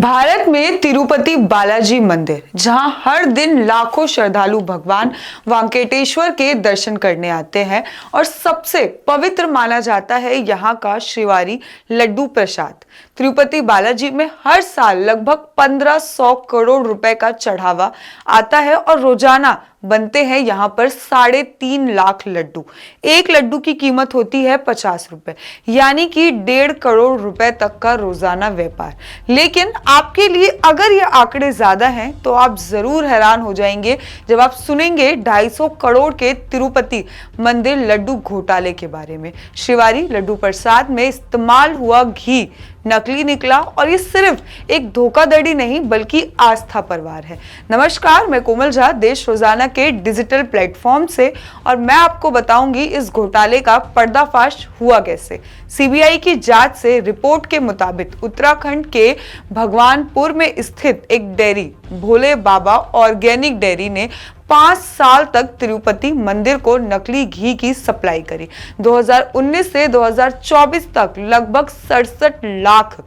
भारत में तिरुपति बालाजी मंदिर, जहां हर दिन लाखों श्रद्धालु भगवान वेंकटेश्वर के दर्शन करने आते हैं और सबसे पवित्र माना जाता है यहां का श्रीवारी लड्डू प्रसाद। तिरुपति बालाजी में हर साल लगभग 1500 करोड़ रुपए का चढ़ावा आता है और रोजाना बनते हैं यहाँ पर 3.5 लाख लड्डू। एक लड्डू की कीमत होती है 50 रुपए, यानी कि 1.5 करोड़ रुपए तक का रोजाना व्यापार। लेकिन आपके लिए अगर ये आंकड़े ज्यादा हैं तो आप जरूर हैरान हो जाएंगे जब आप सुनेंगे 250 करोड़ के तिरुपति मंदिर लड्डू घोटाले के बारे में। श्रीवारी लड्डू प्रसाद में इस्तेमाल हुआ घी नकली निकला और ये सिर्फ एक धोखाधड़ी नहीं बल्कि आस्था परवार है। नमस्कार, मैं कोमल झा देश रोजाना के डिजिटल प्लेटफॉर्म से, और मैं आपको बताऊंगी इस घोटाले का पर्दाफाश हुआ कैसे। सीबीआई की जांच से रिपोर्ट के मुताबिक उत्तराखंड के भगवानपुर में स्थित एक डेयरी भोले बाबा ऑर्गेनिक डेयरी ने 5 साल तक तिरुपति मंदिर को नकली घी की सप्लाई करी। 2019 से 2024 तक लगभग 67 लाख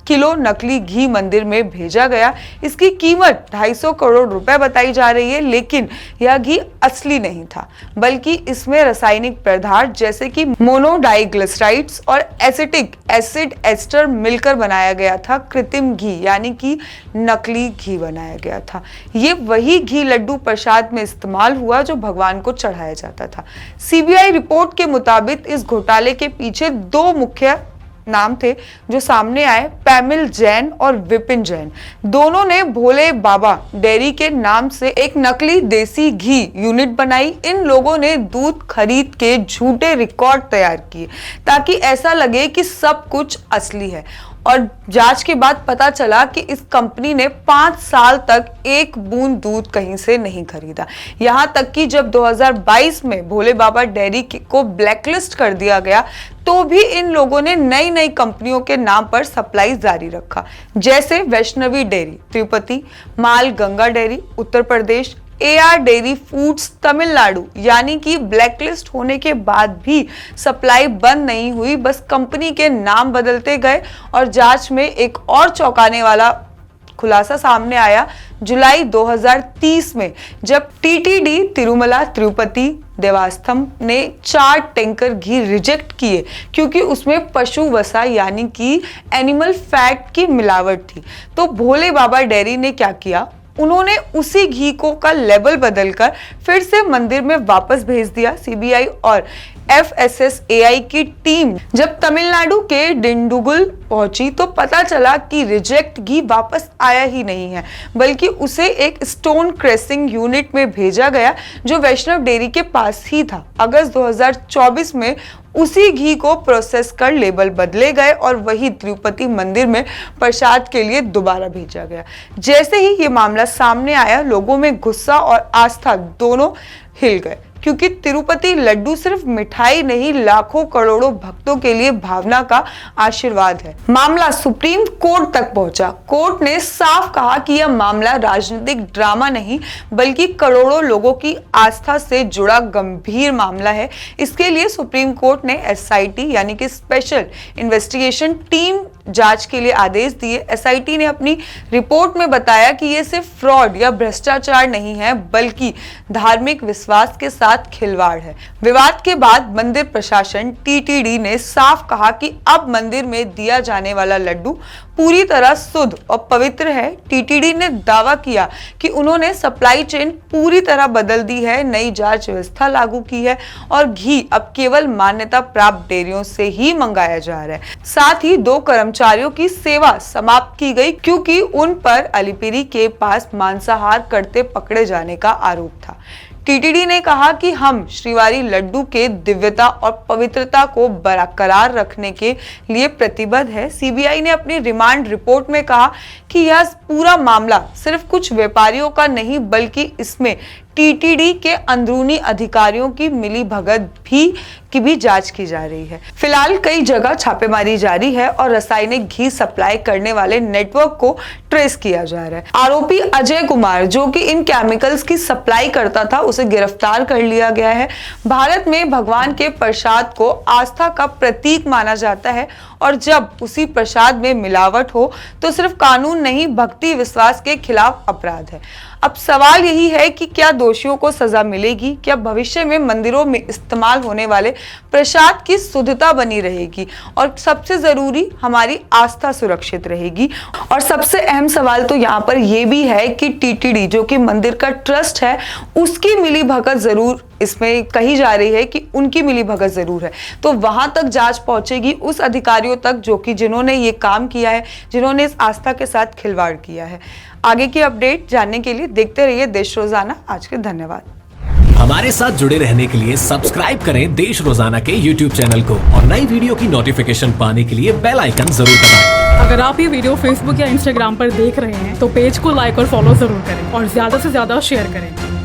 किलो नकली घी मंदिर में भेजा गया। इसकी कीमत 250 करोड़ रुपए बताई जा रही है, लेकिन यह घी असली नहीं था, बल्कि इसमें रासायनिक पदार्थ जैसे कि मोनोडाइग्लिसराइड्स और एसिटिक एसिड एस्टर मिलकर बनाया गया था। कृत्रिम घी यानी कि नकली घी बनाया गया था। ये वही घी लड्डू प्रसाद में इस्तेमाल हुआ जो भगवान को चढ़ाया जाता था। सीबीआई रिपोर्ट के मुताबिक इस घोटाले के पीछे 2 मुख्य नाम थे जो सामने आए, पैमिल जैन और विपिन जैन। दोनों ने भोले बाबा डेयरी के नाम से एक नकली देसी घी यूनिट बनाई। इन लोगों ने दूध खरीद के झूठे रिकॉर्ड तैयार किए ताकि ऐसा लगे कि सब कुछ असली है, और जांच के बाद पता चला कि इस कंपनी ने 5 साल तक एक बूंद दूध कहीं से नहीं खरीदा। यहां तक कि जब 2022 में भोले बाबा डेयरी को ब्लैकलिस्ट कर दिया गया तो भी इन लोगों ने नई नई कंपनियों के नाम पर सप्लाई जारी रखा, जैसे वैष्णवी डेयरी तिरुपति, माल Ganga dairy Uttar Pradesh, AR dairy foods Tamil Nadu. यानी कि ब्लैकलिस्ट होने के बाद भी सप्लाई बंद नहीं हुई, बस कंपनी के नाम बदलते गए। और जांच में एक और चौंकाने वाला खुलासा सामने आया जुलाई 2030 में, जब TTD तिरुमला तिरुपति देवस्थानम ने 4 टैंकर घी रिजेक्ट किए क्योंकि उसमें पशु वसा यानी कि एनिमल फैट की मिलावट थी। तो भोले बाबा डेयरी ने क्या किया, उन्होंने उसी घी को का लेबल बदलकर फिर से मंदिर में वापस भेज दिया। सीबीआई और FSSAI की टीम जब तमिलनाडु के डिंडुगुल पहुंची तो पता चला कि रिजेक्ट घी वापस आया ही नहीं है, बल्कि उसे एक स्टोन क्रेसिंग यूनिट में भेजा गया जो वैष्णव डेयरी के पास ही था। अगस्त 2024 में उसी घी को प्रोसेस कर लेबल बदले गए और वही तिरुपति मंदिर में प्रसाद के लिए दोबारा भेजा गया। जैसे ही ये मामला सामने आया, लोगों में गुस्सा और आस्था दोनों हिल गए, क्योंकि तिरुपति लड्डू सिर्फ मिठाई नहीं, लाखों करोड़ों भक्तों के लिए भावना का आशीर्वाद है। मामला सुप्रीम कोर्ट तक पहुंचा। कोर्ट ने साफ कहा कि यह मामला राजनीतिक ड्रामा नहीं बल्कि करोड़ों लोगों की आस्था से जुड़ा गंभीर मामला है। इसके लिए सुप्रीम कोर्ट ने SIT यानी कि स्पेशल इन्वेस्टिगेशन टीम जांच के लिए आदेश दिए। SIT ने अपनी रिपोर्ट में बताया कि यह सिर्फ फ्रॉड या भ्रष्टाचार नहीं है बल्कि धार्मिक विश्वास के साथ खिलवाड़ है। विवाद के बाद मंदिर प्रशासन TTD ने साफ कहा कि अब मंदिर में दिया जाने वाला लड्डू पूरी तरह शुद्ध और पवित्र है। TTD ने दावा किया कि उन्होंने सप्लाई चेन पूरी तरह बदल दी है, नई जांच व्यवस्था लागू की है और घी अब केवल मान्यता प्राप्त डेयरियों से ही मंगाया जा रहा है। साथ ही 2 कर्मचारियों की सेवा समाप्त की गई क्योंकि उन पर अलिपिरी के पास मांसाहार करते पकड़े जाने का आरोप था। TTD ने कहा कि हम श्रीवारी लड्डू के दिव्यता और पवित्रता को बरकरार रखने के लिए प्रतिबद्ध है। सीबीआई ने अपनी रिमांड रिपोर्ट में कहा कि यह पूरा मामला सिर्फ कुछ व्यापारियों का नहीं बल्कि इसमें टीटीडी के अंदरूनी अधिकारियों की मिलीभगत की भी जांच की जा रही है। फिलहाल कई जगह छापेमारी जारी है और रासायनिक घी सप्लाई करने वाले नेटवर्क को ट्रेस किया जा रहा है। आरोपी अजय कुमार, जो कि इन केमिकल्स की सप्लाई करता था, उसे गिरफ्तार कर लिया गया है। भारत में भगवान के प्रसाद को आस्था का प्रतीक माना जाता है और जब उसी प्रसाद में मिलावट हो तो सिर्फ कानून नहीं, भक्ति विश्वास के खिलाफ अपराध है। अब सवाल यही है कि क्या दोषियों को सजा मिलेगी? क्या भविष्य में मंदिरों में इस्तेमाल होने वाले प्रसाद की शुद्धता बनी रहेगी? और सबसे जरूरी, हमारी आस्था सुरक्षित रहेगी? और सबसे अहम सवाल तो यहाँ पर यह भी है कि टीटीडी, जो कि मंदिर का ट्रस्ट है, उसकी मिलीभगत जरूर इसमें कही जा रही है कि उनकी मिलीभगत जरूर है। तो वहां तक जांच पहुंचेगी, उस अधिकारियों तक जो कि जिन्होंने ये काम किया है, जिन्होंने इस आस्था के साथ खिलवाड़ किया है। आगे की अपडेट जानने के लिए देखते रहिए देश रोजाना। आज के धन्यवाद। हमारे साथ जुड़े रहने के लिए सब्सक्राइब करें देश रोजाना के YouTube चैनल को और नई वीडियो की नोटिफिकेशन पाने के लिए बेल आइकन जरूर दबाएं। अगर आप ये वीडियो Facebook या Instagram पर देख रहे हैं तो पेज को लाइक और फॉलो जरूर करें और ज्यादा से ज्यादा शेयर करें।